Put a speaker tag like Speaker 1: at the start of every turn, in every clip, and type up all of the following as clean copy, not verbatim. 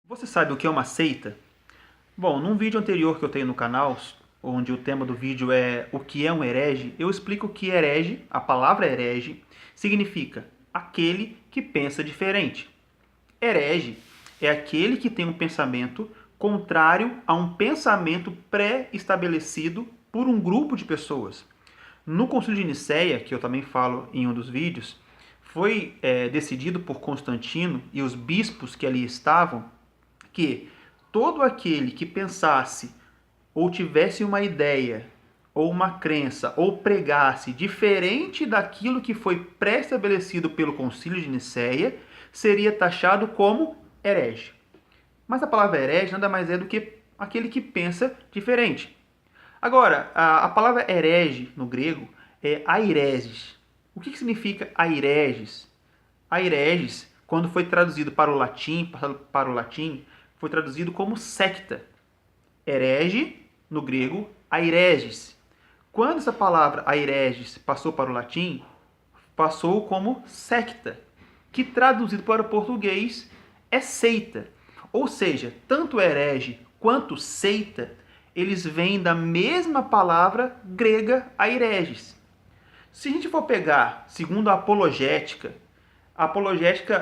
Speaker 1: Você sabe o que é uma seita? Bom, num vídeo anterior que eu tenho no canal, onde o tema do vídeo é o que é um herege, eu explico que herege, a palavra herege, significa aquele que pensa diferente. Herege é aquele que tem um pensamento contrário a um pensamento pré-estabelecido por um grupo de pessoas. No Concílio de Nicéia, que eu também falo em um dos vídeos, foi decidido por Constantino e os bispos que ali estavam que todo aquele que pensasse ou tivesse uma ideia ou uma crença ou pregasse diferente daquilo que foi pré-estabelecido pelo Concílio de Nicéia seria taxado como herege. Mas a palavra herege nada mais é do que aquele que pensa diferente. Agora, a palavra herege no grego é aireses. O que significa aireges? Aireges, quando foi traduzido para o latim, foi traduzido como secta. Herege, no grego, aireges. Quando essa palavra aireges passou para o latim, passou como secta, que traduzido para o português é seita. Ou seja, tanto herege quanto seita, eles vêm da mesma palavra grega aireges. Se a gente for pegar, segundo a apologética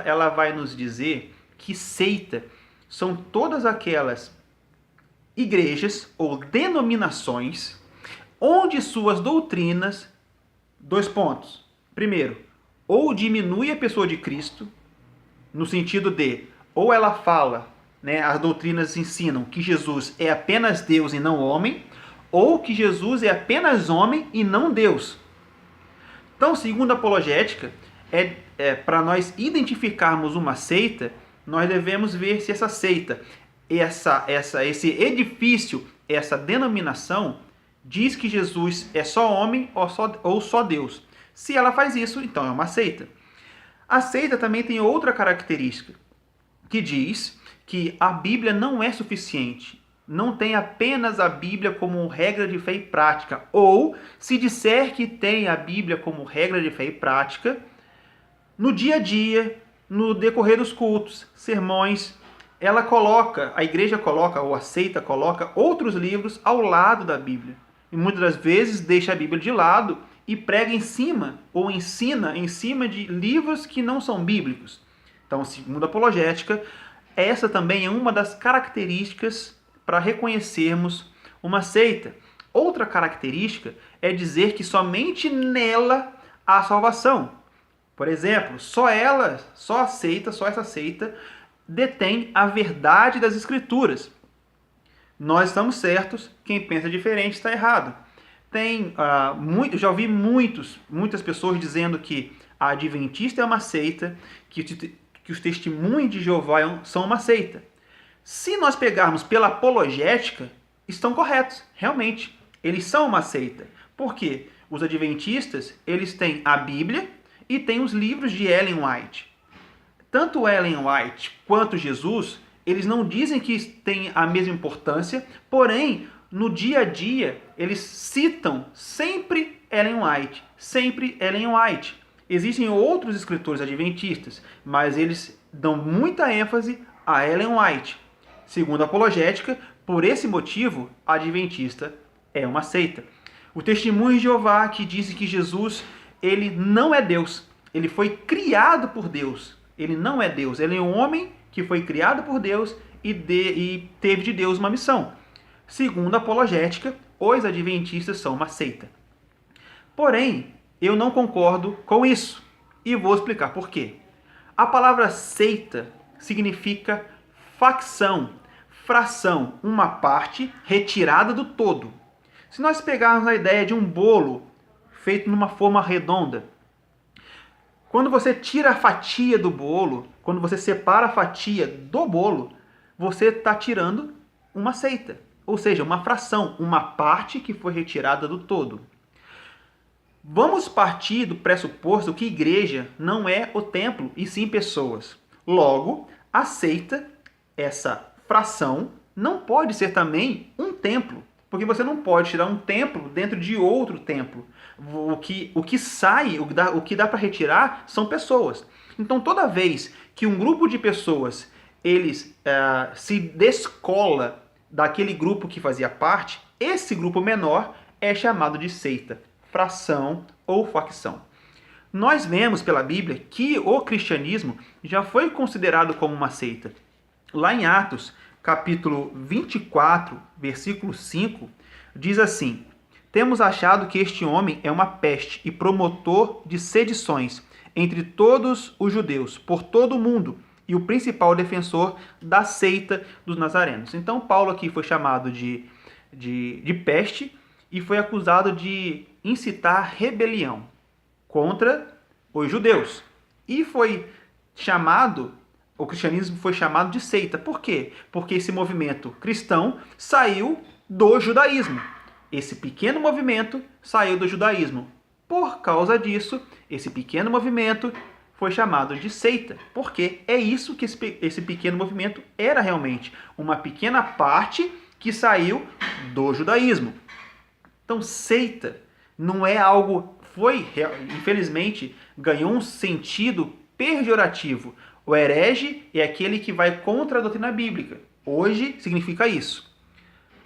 Speaker 1: ela vai nos dizer que seita são todas aquelas igrejas ou denominações onde suas doutrinas, dois pontos. Primeiro, ou diminui a pessoa de Cristo, no sentido de, ou ela fala, as doutrinas ensinam que Jesus é apenas Deus e não homem, ou que Jesus é apenas homem e não Deus. Então, segundo a apologética, para nós identificarmos uma seita, nós devemos ver se essa seita, esse edifício, essa denominação, diz que Jesus é só homem ou só Deus. Se ela faz isso, então é uma seita. A seita também tem outra característica, que diz que a Bíblia não é suficiente. Não tem apenas a Bíblia como regra de fé e prática. Ou, se disser que tem a Bíblia como regra de fé e prática, no dia a dia, no decorrer dos cultos, sermões, a igreja coloca, ou a seita coloca, outros livros ao lado da Bíblia. E muitas das vezes deixa a Bíblia de lado e prega em cima, ou ensina em cima de livros que não são bíblicos. Então, segundo a apologética, essa também é uma das características para reconhecermos uma seita. Outra característica é dizer que somente nela há salvação. Por exemplo, só essa seita detém a verdade das Escrituras. Nós estamos certos, quem pensa diferente está errado. Já ouvi muitas pessoas dizendo que a Adventista é uma seita, que os testemunhos de Jeová são uma seita. Se nós pegarmos pela apologética, estão corretos, realmente. Eles são uma seita. Por quê? Os adventistas, eles têm a Bíblia e têm os livros de Ellen White. Tanto Ellen White quanto Jesus, eles não dizem que têm a mesma importância, porém, no dia a dia, eles citam sempre Ellen White, sempre Ellen White. Existem outros escritores adventistas, mas eles dão muita ênfase a Ellen White. Segundo a apologética, por esse motivo, a adventista é uma seita. O testemunho de Jeová que diz que Jesus, ele não é Deus. Ele foi criado por Deus. Ele não é Deus. Ele é um homem que foi criado por Deus e teve de Deus uma missão. Segundo a apologética, os adventistas são uma seita. Porém, eu não concordo com isso. E vou explicar por quê. A palavra seita significa facção, fração, uma parte retirada do todo. Se nós pegarmos a ideia de um bolo feito numa forma redonda, quando você tira a fatia do bolo, quando você separa a fatia do bolo, você está tirando uma seita, ou seja, uma fração, uma parte que foi retirada do todo. Vamos partir do pressuposto que igreja não é o templo, e sim pessoas. Logo, a seita, essa fração, não pode ser também um templo, porque você não pode tirar um templo dentro de outro templo. O que dá para retirar são pessoas. Então, toda vez que um grupo de pessoas eles se descola daquele grupo que fazia parte, esse grupo menor é chamado de seita, fração ou facção. Nós vemos pela Bíblia que o cristianismo já foi considerado como uma seita. Lá em Atos, capítulo 24, versículo 5, diz assim: temos achado que este homem é uma peste e promotor de sedições entre todos os judeus, por todo o mundo, e o principal defensor da seita dos nazarenos. Então, Paulo aqui foi chamado de peste e foi acusado de incitar rebelião contra os judeus. E o cristianismo foi chamado de seita. Por quê? Porque esse movimento cristão saiu do judaísmo. Esse pequeno movimento saiu do judaísmo. Por causa disso, esse pequeno movimento foi chamado de seita, porque é isso que esse pequeno movimento era realmente, uma pequena parte que saiu do judaísmo. Então, seita não é algo, infelizmente, ganhou um sentido pejorativo. O herege é aquele que vai contra a doutrina bíblica. Hoje significa isso.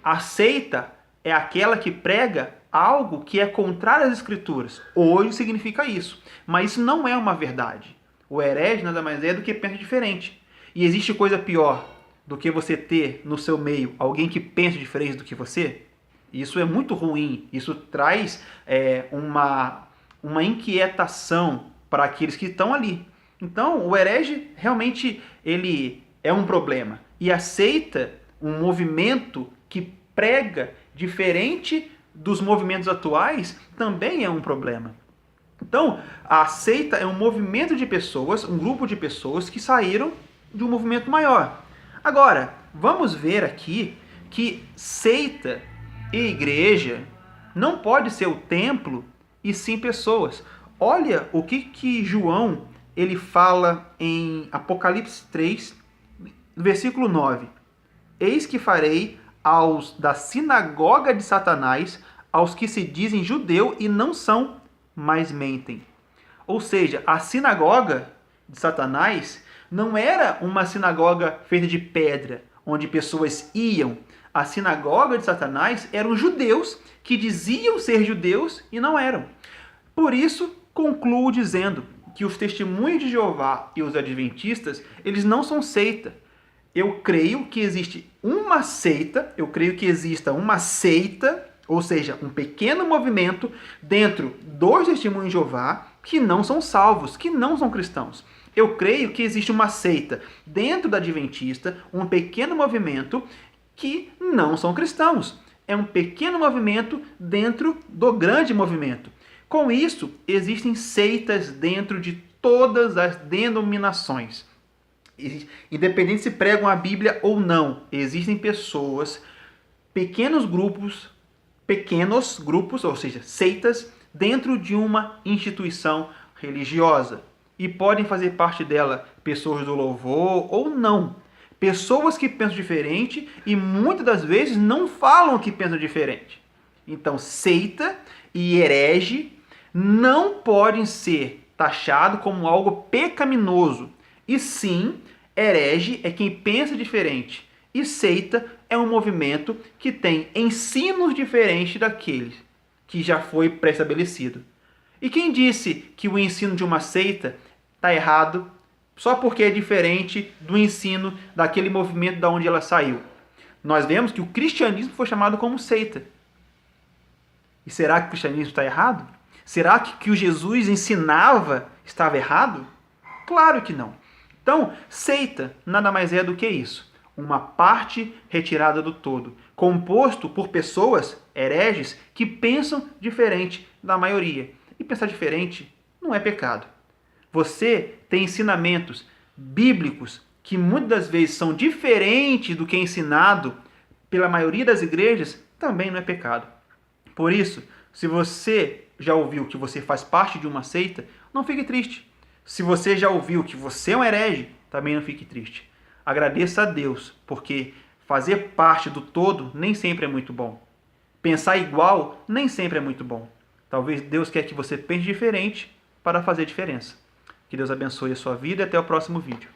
Speaker 1: A seita é aquela que prega algo que é contrário às escrituras. Hoje significa isso. Mas isso não é uma verdade. O herege nada mais é do que pensa diferente. E existe coisa pior do que você ter no seu meio alguém que pensa diferente do que você? Isso é muito ruim. Isso traz uma inquietação para aqueles que estão ali. Então, o herege realmente ele é um problema. E aceita um movimento que prega diferente dos movimentos atuais também é um problema. Então, a seita é um movimento de pessoas, um grupo de pessoas que saíram de um movimento maior. Agora, vamos ver aqui que seita e igreja não pode ser o templo e sim pessoas. Olha o que João ele fala em Apocalipse 3, versículo 9. Eis que farei aos da sinagoga de Satanás, aos que se dizem judeu e não são, mas mentem. Ou seja, a sinagoga de Satanás não era uma sinagoga feita de pedra, onde pessoas iam. A sinagoga de Satanás eram judeus que diziam ser judeus e não eram. Por isso, concluo dizendo que os testemunhos de Jeová e os adventistas, eles não são seita. Eu creio que existe uma seita, ou seja, um pequeno movimento dentro dos testemunhos de Jeová que não são salvos, que não são cristãos. Eu creio que existe uma seita dentro da adventista, um pequeno movimento que não são cristãos. É um pequeno movimento dentro do grande movimento. Com isso, existem seitas dentro de todas as denominações. Independente se pregam a Bíblia ou não, existem pessoas, pequenos grupos, ou seja, seitas, dentro de uma instituição religiosa. E podem fazer parte dela pessoas do louvor ou não. Pessoas que pensam diferente e muitas das vezes não falam que pensam diferente. Então, seita e herege não podem ser taxados como algo pecaminoso. E sim, herege é quem pensa diferente. E seita é um movimento que tem ensinos diferentes daqueles que já foi pré-estabelecido. E quem disse que o ensino de uma seita está errado só porque é diferente do ensino daquele movimento da onde ela saiu? Nós vemos que o cristianismo foi chamado como seita. E será que o cristianismo está errado? Será que o Jesus ensinava estava errado? Claro que não. Então, seita nada mais é do que isso. Uma parte retirada do todo, composto por pessoas, hereges, que pensam diferente da maioria. E pensar diferente não é pecado. Você tem ensinamentos bíblicos que muitas das vezes são diferentes do que é ensinado pela maioria das igrejas, também não é pecado. Por isso, se você já ouviu que você faz parte de uma seita, não fique triste. Se você já ouviu que você é um herege, também não fique triste. Agradeça a Deus, porque fazer parte do todo nem sempre é muito bom. Pensar igual nem sempre é muito bom. Talvez Deus quer que você pense diferente para fazer diferença. Que Deus abençoe a sua vida e até o próximo vídeo.